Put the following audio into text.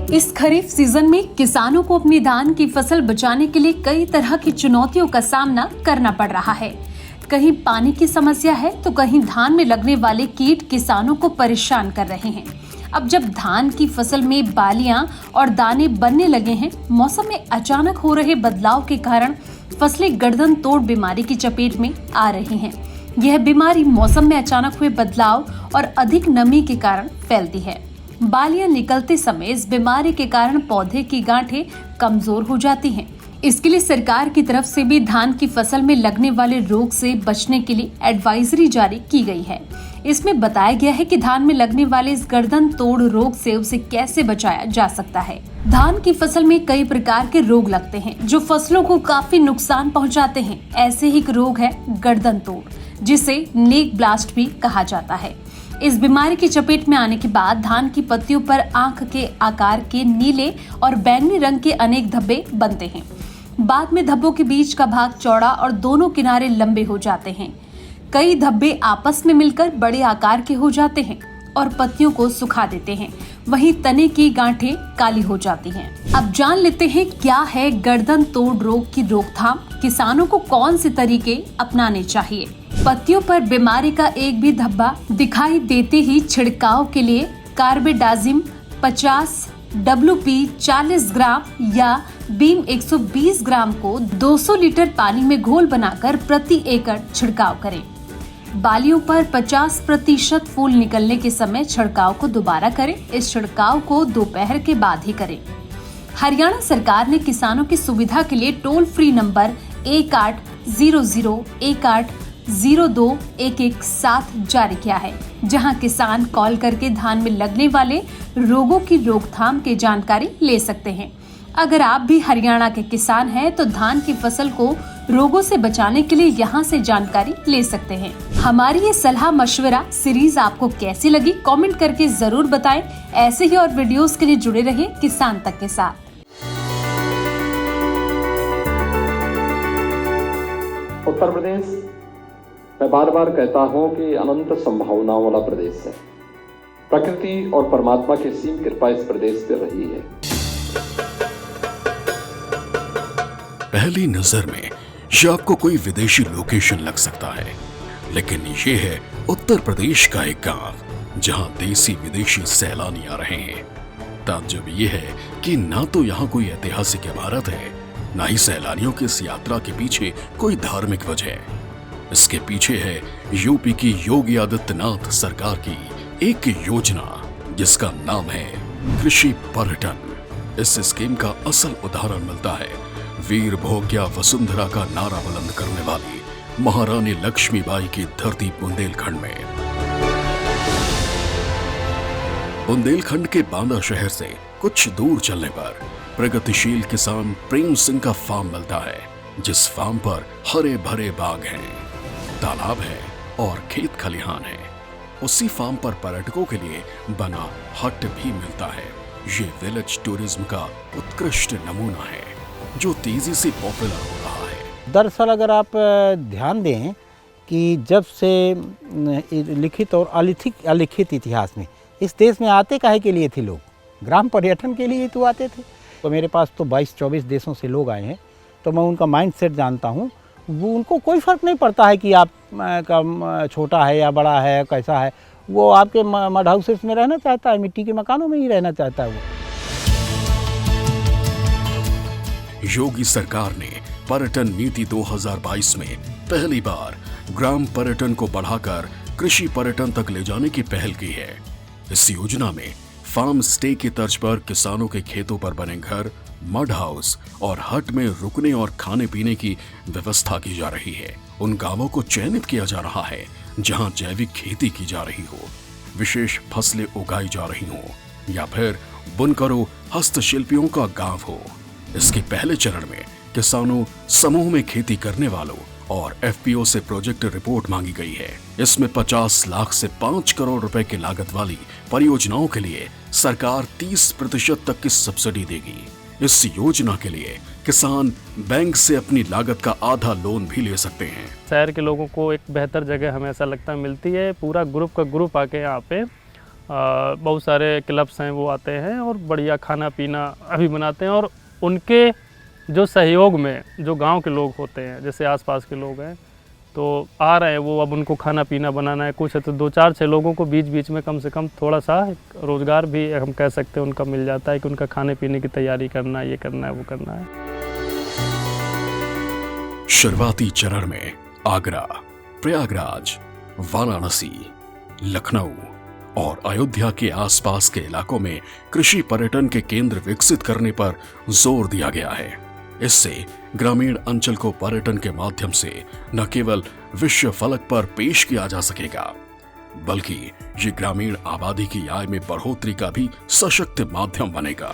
इस खरीफ सीजन में किसानों को अपनी धान की फसल बचाने के लिए कई तरह की चुनौतियों का सामना करना पड़ रहा है। कहीं पानी की समस्या है तो कहीं धान में लगने वाले कीट किसानों को परेशान कर रहे हैं। अब जब धान की फसल में बालियां और दाने बनने लगे हैं, मौसम में अचानक हो रहे बदलाव के कारण फसलें गर्दन तोड़ बीमारी की चपेट में आ रही हैं। यह बीमारी मौसम में अचानक हुए बदलाव और अधिक नमी के कारण फैलती है। बालियां निकलते समय इस बीमारी के कारण पौधे की गांठें कमजोर हो जाती हैं। इसके लिए सरकार की तरफ से भी धान की फसल में लगने वाले रोग से बचने के लिए एडवाइजरी जारी की गई है। इसमें बताया गया है कि धान में लगने वाले इस गर्दन तोड़ रोग से उसे कैसे बचाया जा सकता है। धान की फसल में कई प्रकार के रोग लगते हैं जो फसलों को काफी नुकसान पहुंचाते हैं। ऐसे ही एक रोग है गर्दन तोड़, जिसे नेक ब्लास्ट भी कहा जाता है। इस बीमारी की चपेट में आने के बाद धान की पत्तियों पर आंख के आकार के नीले और बैंगनी रंग के अनेक धब्बे बनते हैं। बाद में धब्बों के बीच का भाग चौड़ा और दोनों किनारे लंबे हो जाते हैं। कई धब्बे आपस में मिलकर बड़े आकार के हो जाते हैं और पत्तियों को सुखा देते हैं। वहीं तने की गांठें काली हो जाती हैं। अब जान लेते हैं क्या है गर्दन तोड़ रोग की रोकथाम, किसानों को कौन से तरीके अपनाने चाहिए। पत्तियों पर बीमारी का एक भी धब्बा दिखाई देते ही छिड़काव के लिए कार्बेडाजिम 50, WP 40 ग्राम या बीम 120 ग्राम को 200 लीटर पानी में घोल बनाकर प्रति एकड़ छिड़काव करें। बालियों पर 50% फूल निकलने के समय छिड़काव को दोबारा करें। इस छिड़काव को दोपहर के बाद ही करें। हरियाणा सरकार ने किसानों की सुविधा के लिए टोल फ्री नंबर 1800-1802-117 जारी किया है, जहां किसान कॉल करके धान में लगने वाले रोगों की रोकथाम की जानकारी ले सकते हैं। अगर आप भी हरियाणा के किसान हैं तो धान की फसल को रोगों से बचाने के लिए यहां से जानकारी ले सकते हैं। हमारी ये सलाह मशवरा सीरीज आपको कैसी लगी, कमेंट करके जरूर बताएं। ऐसे ही और वीडियोस के लिए जुड़े रहिए किसान तक के साथ। उत्तर प्रदेश, मैं बार बार कहता हूं कि अनंत संभावनाओं वाला प्रदेश है। प्रकृति और परमात्मा की असीम कृपा इस प्रदेश पे रही है। पहली नजर में ये आपको कोई विदेशी लोकेशन लग सकता है, लेकिन ये है उत्तर प्रदेश का एक गांव जहां देसी विदेशी सैलानी आ रहे हैं। ताज्जुब ये है कि ना तो यहाँ कोई ऐतिहासिक इमारत है, ना ही सैलानियों की इस यात्रा के पीछे कोई धार्मिक वजह। इसके पीछे है यूपी की योगी आदित्यनाथ सरकार की एक योजना जिसका नाम है कृषि पर्यटन। इस स्कीम का असल उदाहरण मिलता है वीर भोग्या वसुंधरा का नारा बुलंद करने वाली महारानी लक्ष्मीबाई की धरती बुंदेलखंड में। बुंदेलखंड के बांदा शहर से कुछ दूर चलने पर प्रगतिशील किसान प्रेम सिंह का फार्म मिलता है, जिस फार्म पर हरे भरे बाग हैं, तालाब है और खेत खलिहान है। उसी फार्म पर पर्यटकों के लिए बना हट भी मिलता है। ये विलेज टूरिज्म का उत्कृष्ट नमूना है जो तेजी से पॉपुलर हो रहा है। दरअसल अगर आप ध्यान दें कि जब से लिखित और अलिखित इतिहास में इस देश में आते काहे के लिए थे लोग, ग्राम पर्यटन के लिए तो आते थे। तो मेरे पास तो 22-24 देशों से लोग आए हैं, तो मैं उनका माइंडसेट जानता हूँ। वो उनको कोई फ़र्क नहीं पड़ता है कि आप का छोटा है या बड़ा है, कैसा है। वो आपके मड हाउसेस में रहना चाहता है, मिट्टी के मकानों में ही रहना चाहता है वो। योगी सरकार ने पर्यटन नीति 2022 में पहली बार ग्राम पर्यटन को बढ़ाकर कृषि पर्यटन तक ले जाने की पहल की है। इस योजना में फार्म स्टे की तर्ज पर किसानों के खेतों पर बने घर, मड हाउस और हट में रुकने और खाने पीने की व्यवस्था की जा रही है। उन गांवों को चयनित किया जा रहा है जहां जैविक खेती की जा रही हो, विशेष फसलें उगाई जा रही हो या फिर बुनकरों हस्तशिल्पियों का गांव हो। इसके पहले चरण में किसानों, समूह में खेती करने वालों और FPO से प्रोजेक्ट रिपोर्ट मांगी गई है। इसमें 50 लाख से 5 करोड़ रुपए की लागत वाली परियोजनाओं के लिए सरकार 30% तक की सब्सिडी देगी। इस योजना के लिए किसान बैंक से अपनी लागत का आधा लोन भी ले सकते हैं। शहर के लोगों को एक बेहतर जगह हमें ऐसा लगता है मिलती है। पूरा ग्रुप का ग्रुप आके यहाँ पे बहुत सारे क्लब्स हैं वो आते हैं और बढ़िया खाना पीना अभी बनाते हैं। और उनके जो सहयोग में जो गांव के लोग होते हैं, जैसे आसपास के लोग हैं तो आ रहे हैं वो, अब उनको खाना पीना बनाना है कुछ है तो 2-4-6 लोगों को बीच बीच में कम से कम थोड़ा सा रोज़गार भी हम कह सकते हैं उनका मिल जाता है कि उनका खाने पीने की तैयारी करना है, ये करना है, वो करना है। शुरुआती चरण में आगरा, प्रयागराज, वाराणसी, लखनऊ और अयोध्या के आसपास के इलाकों में कृषि पर्यटन के केंद्र विकसित करने पर जोर दिया गया है। इससे ग्रामीण अंचल को पर्यटन के माध्यम से न केवल विश्व फलक पर पेश किया जा सकेगा, बल्कि ये ग्रामीण आबादी की आय में बढ़ोतरी का भी सशक्त माध्यम बनेगा।